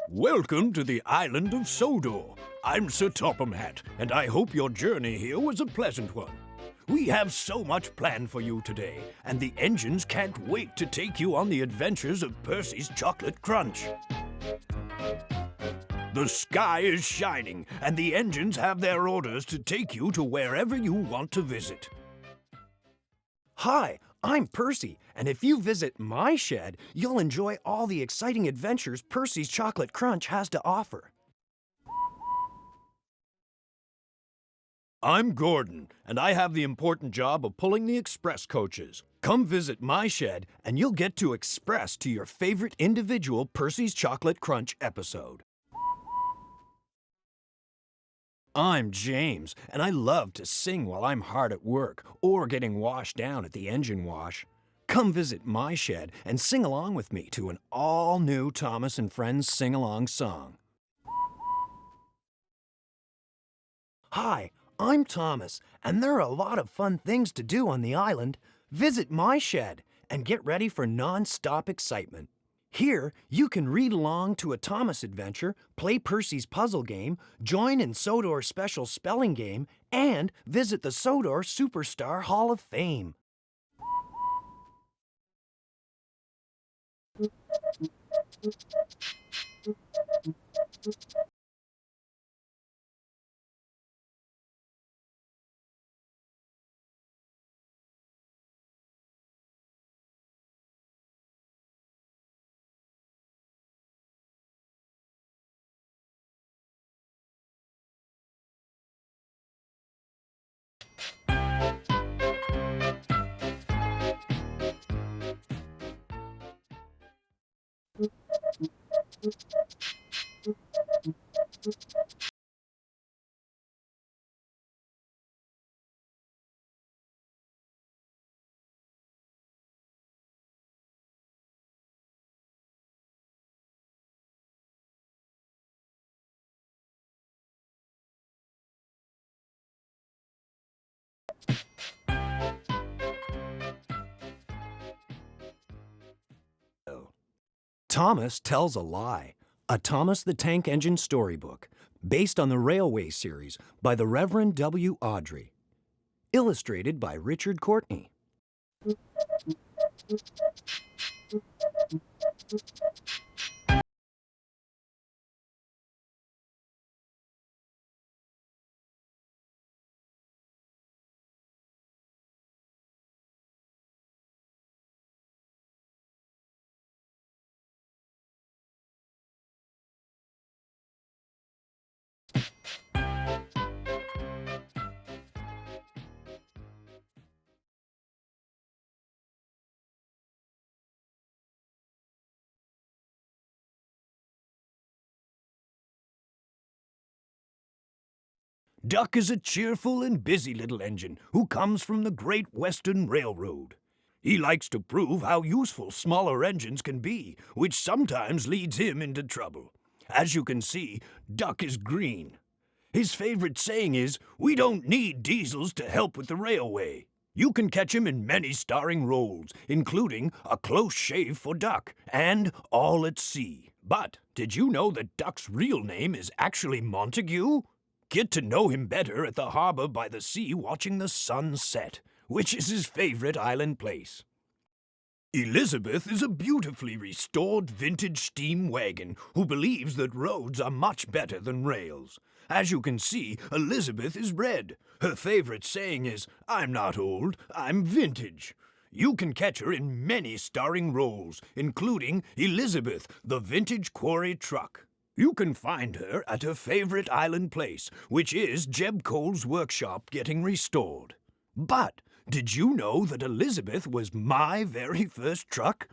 Welcome to the island of Sodor. I'm Sir Topham Hatt, and I hope your journey here was a pleasant one. We have so much planned for you today, and the engines can't wait to take you on the adventures of Percy's Chocolate Crunch. The sky is shining, and the engines have their orders to take you to wherever you want to visit. Hi, I'm Percy, and if you visit my shed, you'll enjoy all the exciting adventures Percy's Chocolate Crunch has to offer. I'm Gordon, and I have the important job of pulling the express coaches. Come visit my shed, and you'll get to express to your favorite individual Percy's Chocolate Crunch episode. I'm James, and I love to sing while I'm hard at work or getting washed down at the engine wash. Come visit my shed and sing along with me to an all-new Thomas and Friends sing-along song. Hi, I'm Thomas, and there are a lot of fun things to do on the island. Visit my shed and get ready for non-stop excitement. Here, you can read along to a Thomas adventure, play Percy's puzzle game, join in Sodor's special spelling game, and visit the Sodor Superstar Hall of Fame. Thomas Tells a Lie, a Thomas the Tank Engine storybook, based on the Railway series by the Reverend W. Audrey. Illustrated by Richard Courtney. Duck is a cheerful and busy little engine who comes from the Great Western Railroad. He likes to prove how useful smaller engines can be, which sometimes leads him into trouble. As you can see, Duck is green. His favorite saying is, "We don't need diesels to help with the railway." You can catch him in many starring roles, including A Close Shave for Duck and All at Sea. But did you know that Duck's real name is actually Montague? Get to know him better at the harbor by the sea watching the sun set, which is his favorite island place. Elizabeth is a beautifully restored vintage steam wagon who believes that roads are much better than rails. As you can see, Elizabeth is red. Her favorite saying is, "I'm not old, I'm vintage." You can catch her in many starring roles, including Elizabeth, the vintage quarry truck. You can find her at her favorite island place, which is Jeb Cole's workshop getting restored. But Did you know that Elizabeth was my very first truck?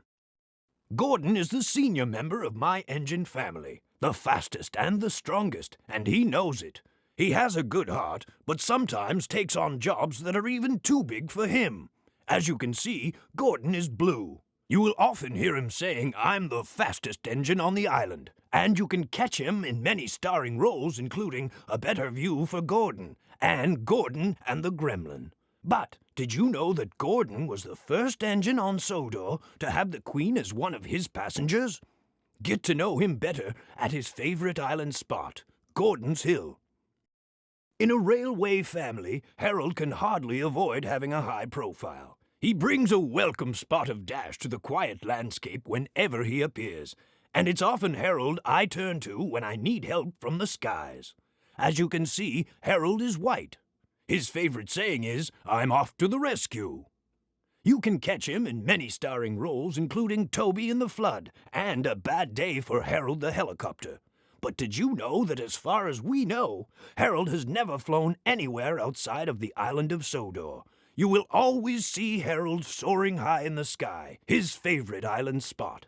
Gordon is the senior member of my engine family, the fastest and the strongest, and he knows it. He has a good heart, but sometimes takes on jobs that are even too big for him. As you can see, Gordon is blue. You will often hear him saying, "I'm the fastest engine on the island," and you can catch him in many starring roles, including A Better View for Gordon and Gordon and the Gremlin. But did you know that Gordon was the first engine on Sodor to have the Queen as one of his passengers? Get to know him better at his favorite island spot, Gordon's Hill. In a railway family, Harold can hardly avoid having a high profile. He brings a welcome spot of dash to the quiet landscape whenever he appears, and it's often Harold I turn to when I need help from the skies. As you can see, Harold is white. His favorite saying is, "I'm off to the rescue." You can catch him in many starring roles, including Toby in the Flood and A Bad Day for Harold the Helicopter. But did you know that as far as we know, Harold has never flown anywhere outside of the island of Sodor? You will always see Harold soaring high in the sky, his favorite island spot.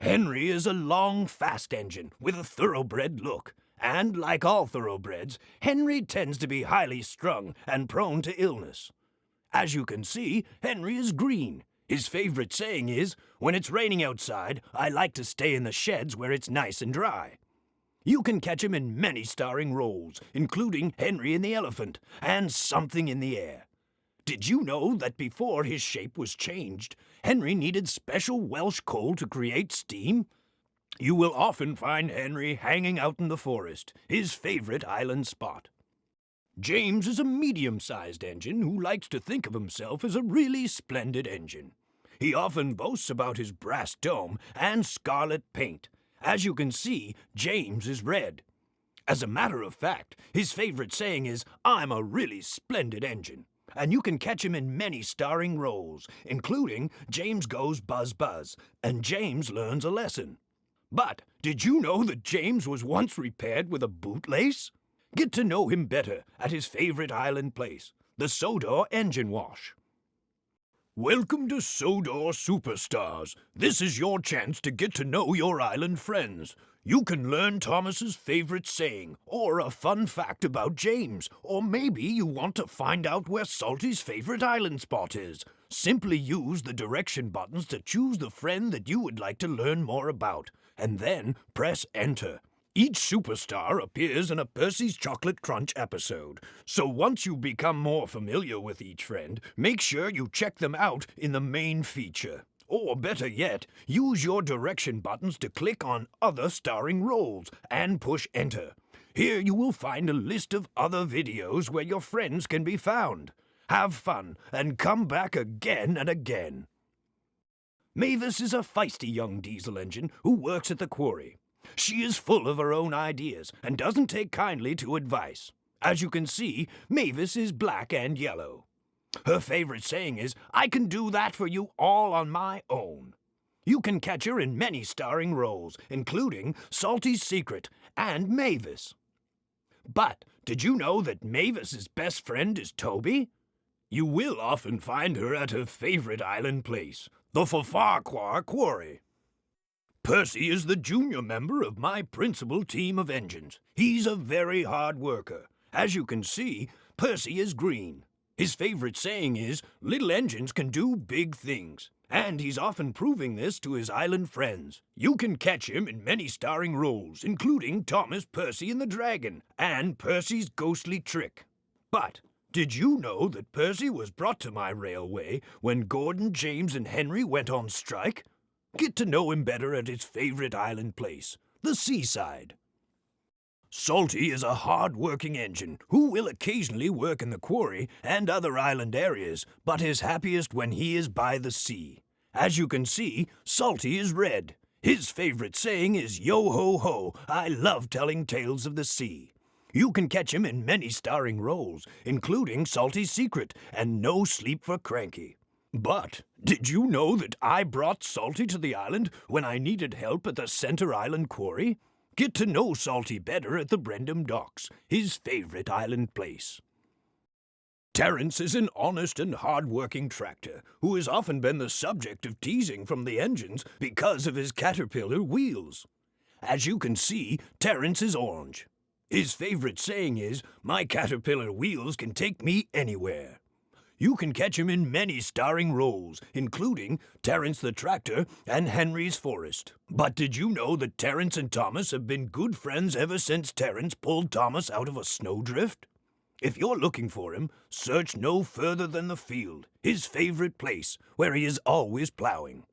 Henry is a long, fast engine with a thoroughbred look. And, like all thoroughbreds, Henry tends to be highly strung and prone to illness. As you can see, Henry is green. His favorite saying is, "When it's raining outside, I like to stay in the sheds where it's nice and dry." You can catch him in many starring roles, including Henry and the Elephant and Something in the Air. Did you know that before his shape was changed, Henry needed special Welsh coal to create steam? You will often find Henry hanging out in the forest, his favorite island spot. James is a medium-sized engine who likes to think of himself as a really splendid engine. He often boasts about his brass dome and scarlet paint. As you can see, James is red. As a matter of fact, his favorite saying is, "I'm a really splendid engine." And you can catch him in many starring roles, including James Goes Buzz Buzz and James Learns a Lesson. But did you know that James was once repaired with a bootlace? Get to know him better at his favorite island place, the Sodor Engine Wash. Welcome to Sodor Superstars. This is your chance to get to know your island friends. You can learn Thomas's favorite saying, or a fun fact about James, or maybe you want to find out where Salty's favorite island spot is. Simply use the direction buttons to choose the friend that you would like to learn more about, and then press Enter. Each superstar appears in a Percy's Chocolate Crunch episode, so once you become more familiar with each friend, make sure you check them out in the main feature. Or better yet, use your direction buttons to click on other starring roles and push Enter. Here you will find a list of other videos where your friends can be found. Have fun and come back again and again. Mavis is a feisty young diesel engine who works at the quarry. She is full of her own ideas and doesn't take kindly to advice. As you can see, Mavis is black and yellow. Her favorite saying is, "I can do that for you all on my own." You can catch her in many starring roles, including Salty's Secret and Mavis. But did you know that Mavis's best friend is Toby? You will often find her at her favorite island place, the Farquhar Quarry. Percy is the junior member of my principal team of engines. He's a very hard worker. As you can see, Percy is green. His favorite saying is, "Little engines can do big things." And he's often proving this to his island friends. You can catch him in many starring roles, including Thomas, Percy and the Dragon, and Percy's Ghostly Trick. But did you know that Percy was brought to my railway when Gordon, James, and Henry went on strike? Get to know him better at his favorite island place, the seaside. Salty is a hard-working engine who will occasionally work in the quarry and other island areas, but is happiest when he is by the sea. As you can see, Salty is red. His favorite saying is, "Yo-ho-ho, I love telling tales of the sea." You can catch him in many starring roles, including Salty's Secret and No Sleep for Cranky. But did you know that I brought Salty to the island when I needed help at the Center Island Quarry? Get to know Salty better at the Brendam Docks, his favorite island place. Terence is an honest and hard-working tractor who has often been the subject of teasing from the engines because of his caterpillar wheels. As you can see, Terence is orange. His favorite saying is, "My caterpillar wheels can take me anywhere." You can catch him in many starring roles, including Terence the Tractor and Henry's Forest. But did you know that Terence and Thomas have been good friends ever since Terence pulled Thomas out of a snowdrift? If you're looking for him, search no further than the field, his favorite place, where he is always plowing.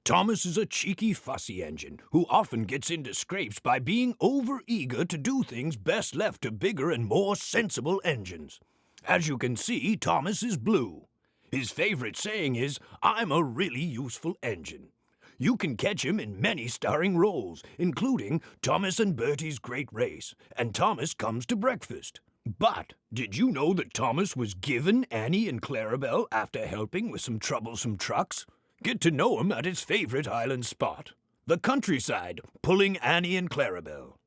Thomas is a cheeky, fussy engine who often gets into scrapes by being over-eager to do things best left to bigger and more sensible engines. As you can see, Thomas is blue. His favorite saying is, "I'm a really useful engine." You can catch him in many starring roles, including Thomas and Bertie's Great Race and Thomas Comes to Breakfast. But did you know that Thomas was given Annie and Clarabelle after helping with some troublesome trucks? Get to know him at his favorite island spot, the countryside, pulling Annie and Clarabelle.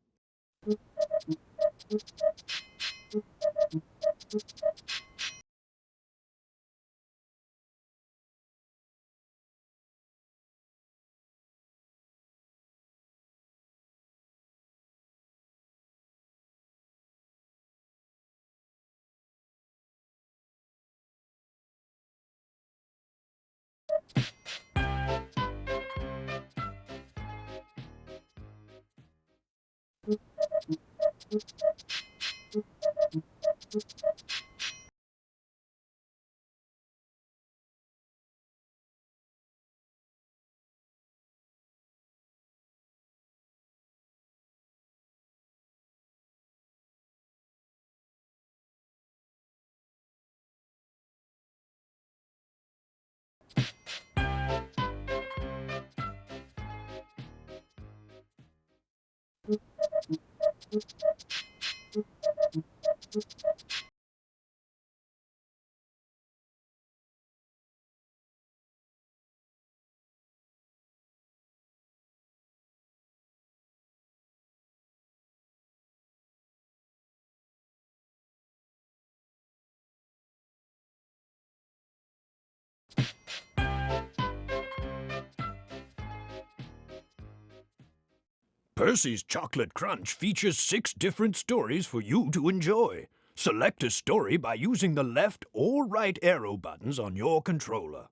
Percy's Chocolate Crunch features 6 different stories for you to enjoy. Select a story by using the left or right arrow buttons on your controller.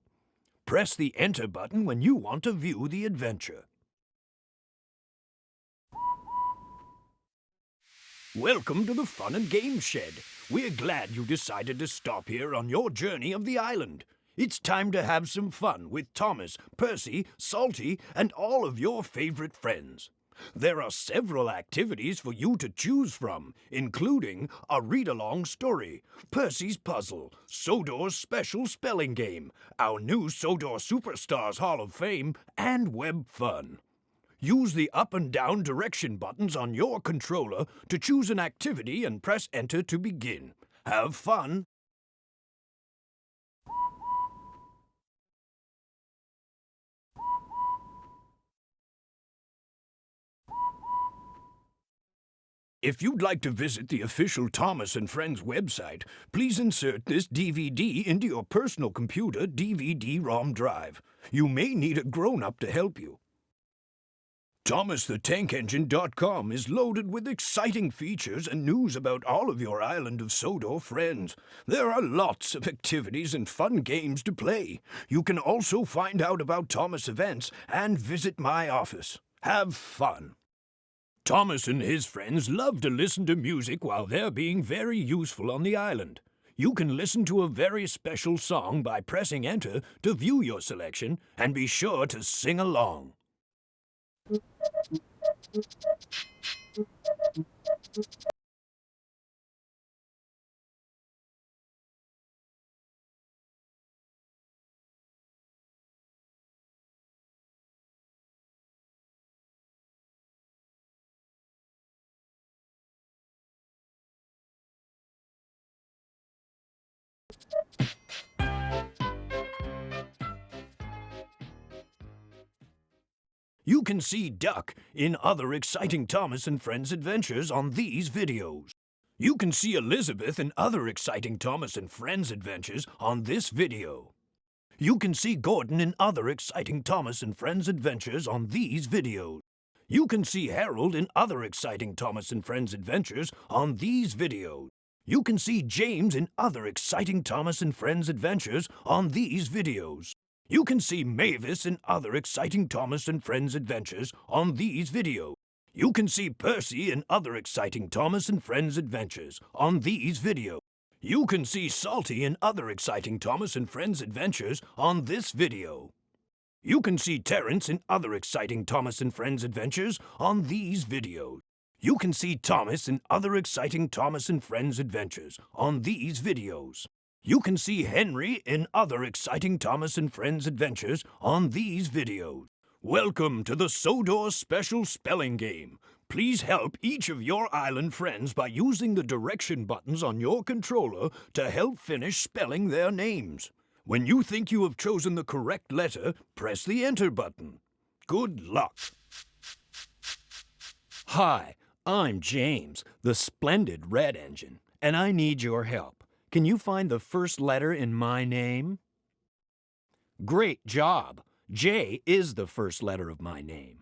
Press the Enter button when you want to view the adventure. Welcome to the Fun and Games Shed. We're glad you decided to stop here on your journey of the island. It's time to have some fun with Thomas, Percy, Salty, and all of your favorite friends. There are several activities for you to choose from, including a read-along story, Percy's Puzzle, Sodor's Special Spelling Game, our new Sodor Superstars Hall of Fame, and Web Fun. Use the up and down direction buttons on your controller to choose an activity and press Enter to begin. Have fun! If you'd like to visit the official Thomas and Friends website, please insert this DVD into your personal computer DVD-ROM drive. You may need a grown-up to help you. ThomasTheTankEngine.com is loaded with exciting features and news about all of your island of Sodor friends. There are lots of activities and fun games to play. You can also find out about Thomas events and visit my office. Have fun! Thomas and his friends love to listen to music while they're being very useful on the island. You can listen to a very special song by pressing Enter to view your selection, and be sure to sing along. You can see Duck in other exciting Thomas and Friends adventures on these videos. You can see Elizabeth and other exciting Thomas and Friends adventures on this video. You can see Gordon and other exciting Thomas and Friends adventures on these videos. You can see Harold and other exciting Thomas and Friends adventures on these videos. You can see James and other exciting Thomas and Friends adventures on these videos. You can see Mavis and other exciting Thomas and Friends adventures on these videos. You can see Percy and other exciting Thomas and Friends adventures on these videos. You can see Salty and other exciting Thomas and Friends adventures on this video. You can see Terrence and other exciting Thomas and Friends adventures on these videos. You can see Thomas and other exciting Thomas and Friends adventures on these videos. You can see Henry and other exciting Thomas and Friends adventures on these videos. Welcome to the Sodor Special Spelling Game. Please help each of your island friends by using the direction buttons on your controller to help finish spelling their names. When you think you have chosen the correct letter, press the Enter button. Good luck. Hi, I'm James, the splendid red engine, and I need your help. Can you find the first letter in my name? Great job! J is the first letter of my name.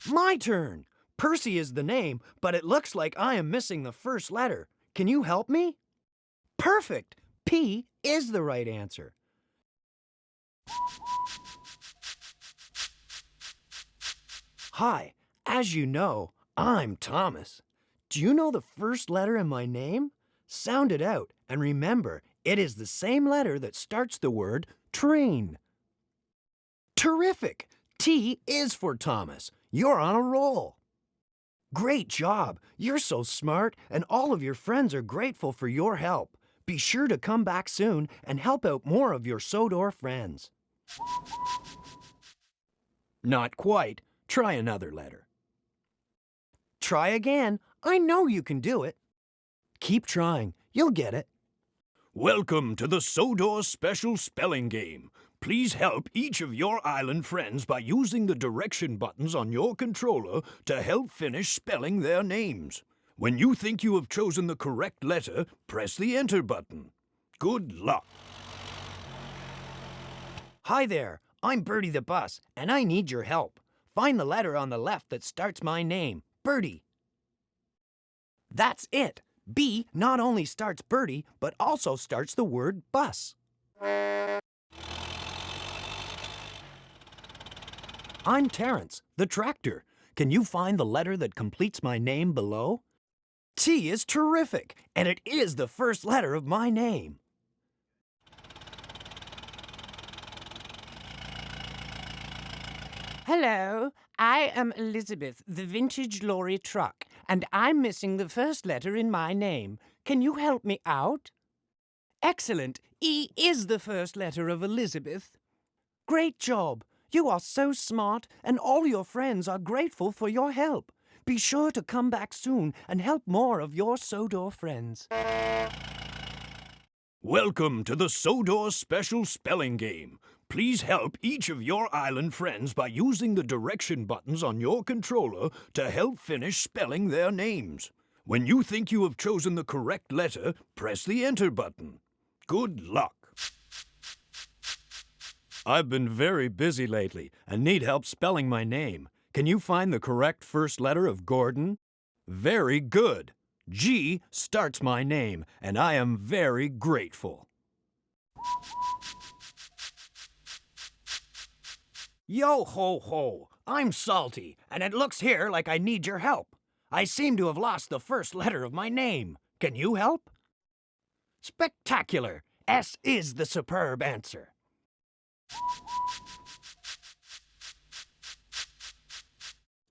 My turn! Percy is the name, but it looks like I am missing the first letter. Can you help me? Perfect! P is the right answer. Hi, as you know, I'm Thomas. Do you know the first letter in my name? Sound it out, and remember, it is the same letter that starts the word train. Terrific! T is for Thomas. You're on a roll. Great job! You're so smart, and all of your friends are grateful for your help. Be sure to come back soon and help out more of your Sodor friends. Not quite. Try another letter. Try again. I know you can do it. Keep trying. You'll get it. Welcome to the Sodor Special Spelling Game. Please help each of your island friends by using the direction buttons on your controller to help finish spelling their names. When you think you have chosen the correct letter, press the Enter button. Good luck. Hi there. I'm Bertie the bus, and I need your help. Find the letter on the left that starts my name, Bertie. That's it. B not only starts Bertie, but also starts the word bus. I'm Terrence, the tractor. Can you find the letter that completes my name below? T is terrific, and it is the first letter of my name. Hello, I am Elizabeth, the vintage lorry truck, and I'm missing the first letter in my name. Can you help me out? Excellent. E is the first letter of Elizabeth. Great job. You are so smart, and all your friends are grateful for your help. Be sure to come back soon and help more of your Sodor friends. Welcome to the Sodor Special Spelling Game. Please help each of your island friends by using the direction buttons on your controller to help finish spelling their names. When you think you have chosen the correct letter, press the Enter button. Good luck. I've been very busy lately and need help spelling my name. Can you find the correct first letter of Gordon? Very good. G starts my name, and I am very grateful. Yo ho ho! I'm Salty, and it looks here like I need your help. I seem to have lost the first letter of my name. Can you help? Spectacular! S is the superb answer.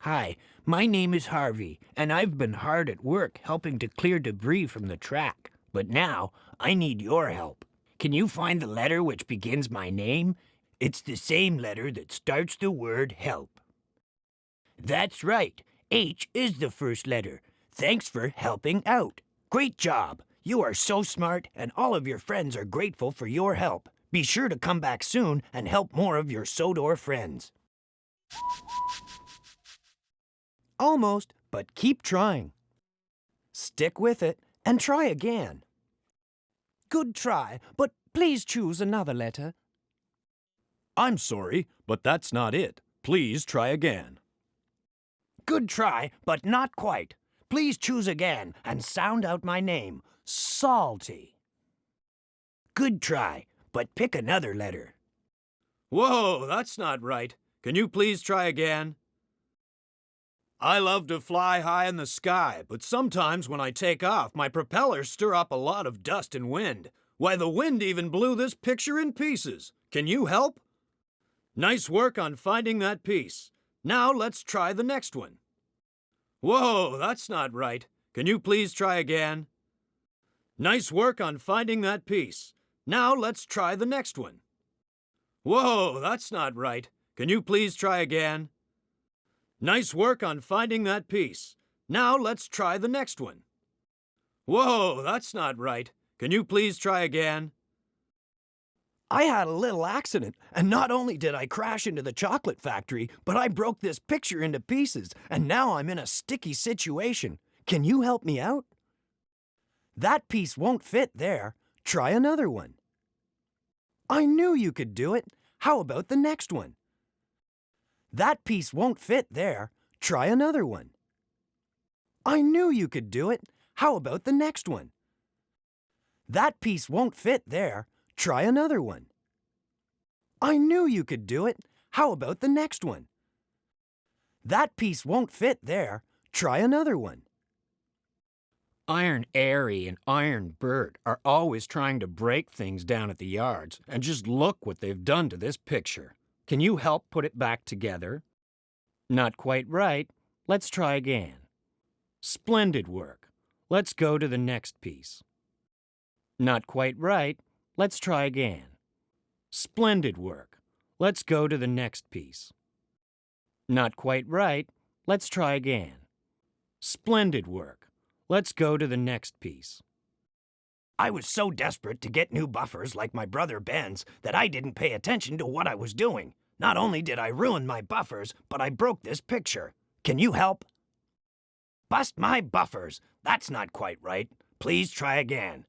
Hi, my name is Harvey, and I've been hard at work helping to clear debris from the track. But now, I need your help. Can you find the letter which begins my name? It's the same letter that starts the word help. That's right. H is the first letter. Thanks for helping out. Great job. You are so smart, and all of your friends are grateful for your help. Be sure to come back soon and help more of your Sodor friends. Almost, but keep trying. Stick with it and try again. Good try, but please choose another letter. I'm sorry, but that's not it. Please try again. Good try, but not quite. Please choose again and sound out my name. Salty. Good try, but pick another letter. Whoa, that's not right. Can you please try again? I love to fly high in the sky, but sometimes when I take off, my propellers stir up a lot of dust and wind. Why, the wind even blew this picture in pieces. Can you help? Nice work on finding that piece. Now let's try the next one. Whoa, that's not right. Can you please try again? Nice work on finding that piece. Now let's try the next one. Whoa, that's not right. Can you please try again? Nice work on finding that piece. Now let's try the next one. Whoa, that's not right. Can you please try again? I had a little accident, and not only did I crash into the chocolate factory, but I broke this picture into pieces, and now I'm in a sticky situation. Can you help me out? That piece won't fit there. Try another one. I knew you could do it. How about the next one? That piece won't fit there. Try another one. I knew you could do it. How about the next one? That piece won't fit there. Try another one. I knew you could do it. How about the next one? That piece won't fit there. Try another one. Iron Airy and Iron Bert are always trying to break things down at the yards, and just look what they've done to this picture. Can you help put it back together? Not quite right. Let's try again. Splendid work. Let's go to the next piece. Not quite right. Let's try again. Splendid work. Let's go to the next piece. Not quite right. Let's try again. Splendid work. Let's go to the next piece. I was so desperate to get new buffers like my brother Ben's that I didn't pay attention to what I was doing. Not only did I ruin my buffers, but I broke this picture. Can you help? Bust my buffers. That's not quite right. Please try again.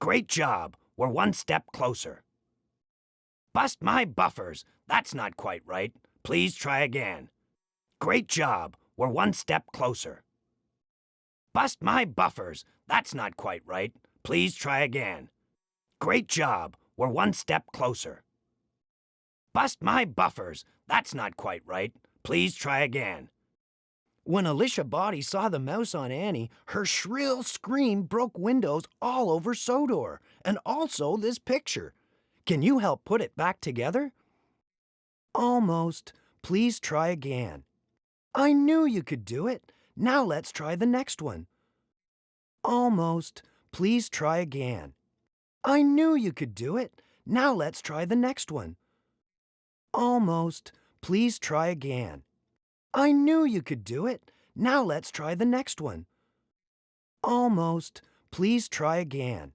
Great job. We're one step closer. Bust my buffers. That's not quite right. Please try again. Great job. We're one step closer. Bust my buffers. That's not quite right. Please try again. Great job. We're one step closer. Bust my buffers. That's not quite right. Please try again. When Alicia Body saw the mouse on Annie, her shrill scream broke windows all over Sodor, and also this picture. Can you help put it back together? Almost. Please try again. I knew you could do it. Now let's try the next one. Almost. Please try again. I knew you could do it. Now let's try the next one. Almost. Please try again. I knew you could do it. Now let's try the next one. Almost. Please try again.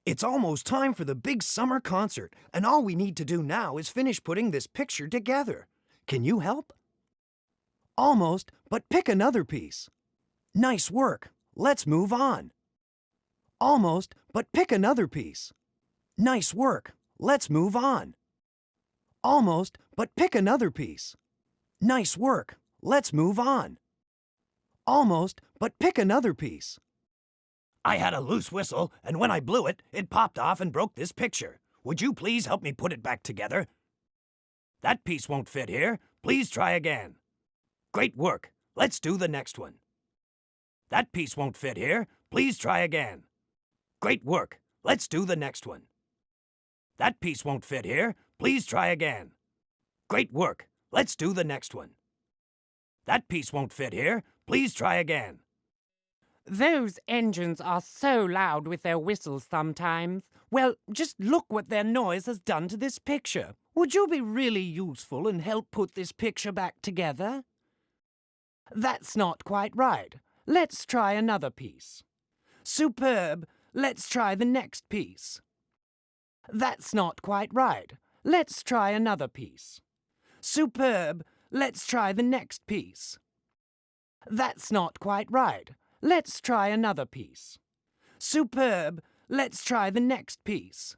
It's almost time for the big summer concert, and all we need to do now is finish putting this picture together. Can you help? Almost, but pick another piece. Nice work. Let's move on. Almost, but pick another piece. Nice work. Let's move on. Almost, but pick another piece. Nice work. Let's move on. Almost, but pick another piece. I had a loose whistle, and when I blew it, it popped off and broke this picture. Would you please help me put it back together? That piece won't fit here. Please try again. Great work. Let's do the next one. That piece won't fit here. Please try again. Great work. Let's do the next one. That piece won't fit here. Please try again. Great work. Let's do the next one. That piece won't fit here. Please try again. Those engines are so loud with their whistles sometimes. Well, just look what their noise has done to this picture. Would you be really useful and help put this picture back together? That's not quite right. Let's try another piece. Superb. Let's try the next piece. That's not quite right. Let's try another piece. Superb. Let's try the next piece. That's not quite right. Let's try another piece. Superb. Let's try the next piece.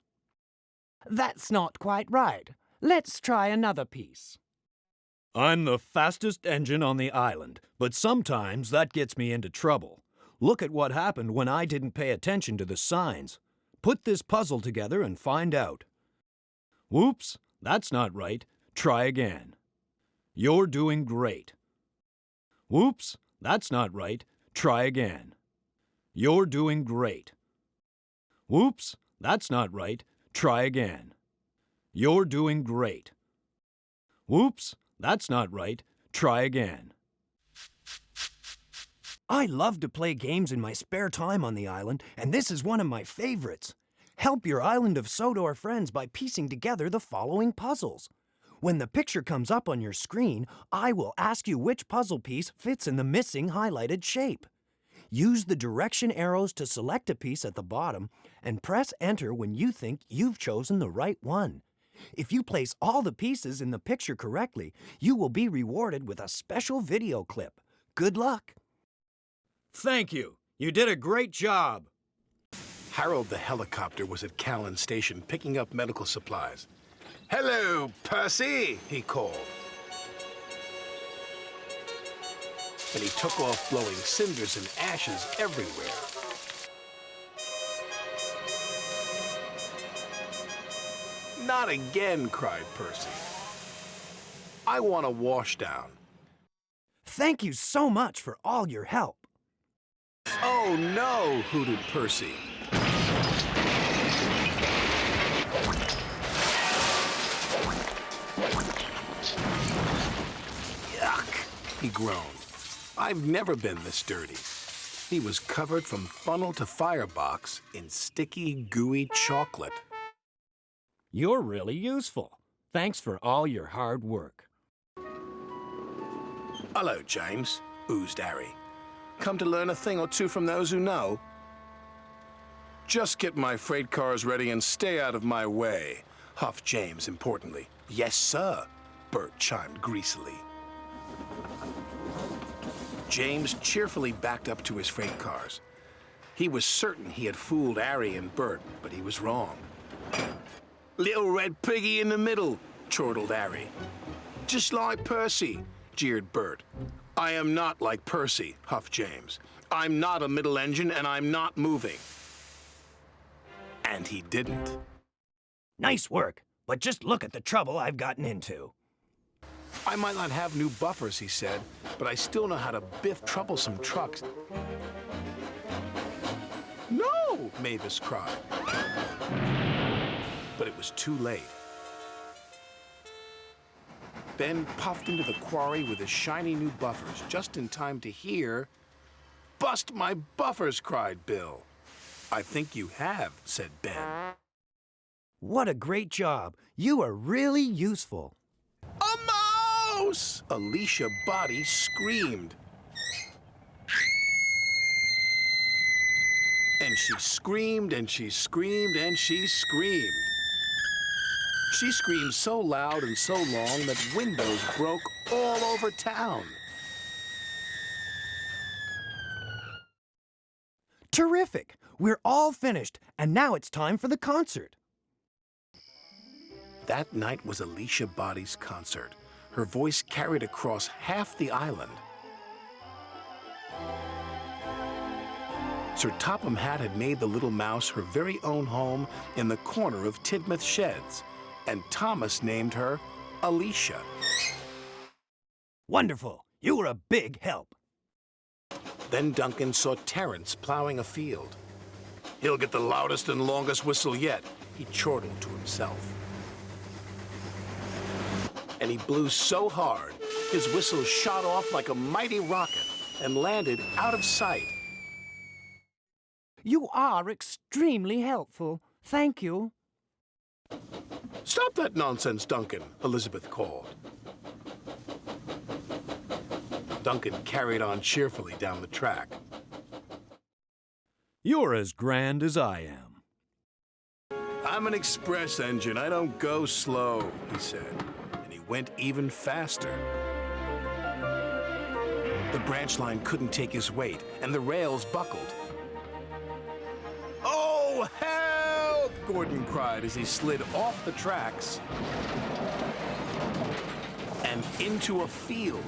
That's not quite right. Let's try another piece. I'm the fastest engine on the island, but sometimes that gets me into trouble. Look at what happened when I didn't pay attention to the signs. Put this puzzle together and find out. Whoops, that's not right. Try again. You're doing great. Whoops, that's not right. Try again. You're doing great. Whoops, that's not right. Try again. You're doing great. Whoops, that's not right. Try again. I love to play games in my spare time on the island, and this is one of my favorites. Help your Island of Sodor friends by piecing together the following puzzles. When the picture comes up on your screen, I will ask you which puzzle piece fits in the missing highlighted shape. Use the direction arrows to select a piece at the bottom and press enter when you think you've chosen the right one. If you place all the pieces in the picture correctly, you will be rewarded with a special video clip. Good luck! Thank you. You did a great job. Harold the helicopter was at Callan Station picking up medical supplies. "Hello, Percy," he called. And he took off blowing cinders and ashes everywhere. "Not again," cried Percy. "I want a washdown." Thank you so much for all your help. "Oh no," hooted Percy. Yuck, he groaned. I've never been this dirty. He was covered from funnel to firebox in sticky, gooey chocolate. You're really useful. Thanks for all your hard work. "Hello, James," oozed Harry. "Come to learn a thing or two from those who know?" "Just get my freight cars ready and stay out of my way," huffed James importantly. "Yes, sir," Bert chimed greasily. James cheerfully backed up to his freight cars. He was certain he had fooled Harry and Bert, but he was wrong. "Little red piggy in the middle," chortled Harry. "Just like Percy," jeered Bert. "I am not like Percy," huffed James. "I'm not a middle engine, and I'm not moving." And he didn't. Nice work, but just look at the trouble I've gotten into. "I might not have new buffers," he said, "but I still know how to biff troublesome trucks." "No!" Mavis cried. But it was too late. Ben puffed into the quarry with his shiny new buffers just in time to hear... "Bust my buffers!" cried Bill. "I think you have," said Ben. What a great job. You are really useful. "A mouse!" Alicia Body screamed. And she screamed, and she screamed, and she screamed. She screamed so loud and so long that windows broke all over town. Terrific! We're all finished, and now it's time for the concert. That night was Alicia Body's concert. Her voice carried across half the island. Sir Topham Hatt had made the little mouse her very own home in the corner of Tidmouth Sheds, and Thomas named her Alicia. Wonderful! You were a big help. Then Duncan saw Terence plowing a field. "He'll get the loudest and longest whistle yet," he chortled to himself. And he blew so hard, his whistle shot off like a mighty rocket and landed out of sight. You are extremely helpful. Thank you. "Stop that nonsense, Duncan," Elizabeth called. Duncan carried on cheerfully down the track. You're as grand as I am. "I'm an express engine. I don't go slow," he said, and he went even faster. The The branch line couldn't take his weight, and the rails buckled. "Oh, help!" Gordon cried as he slid off the tracks and into a field.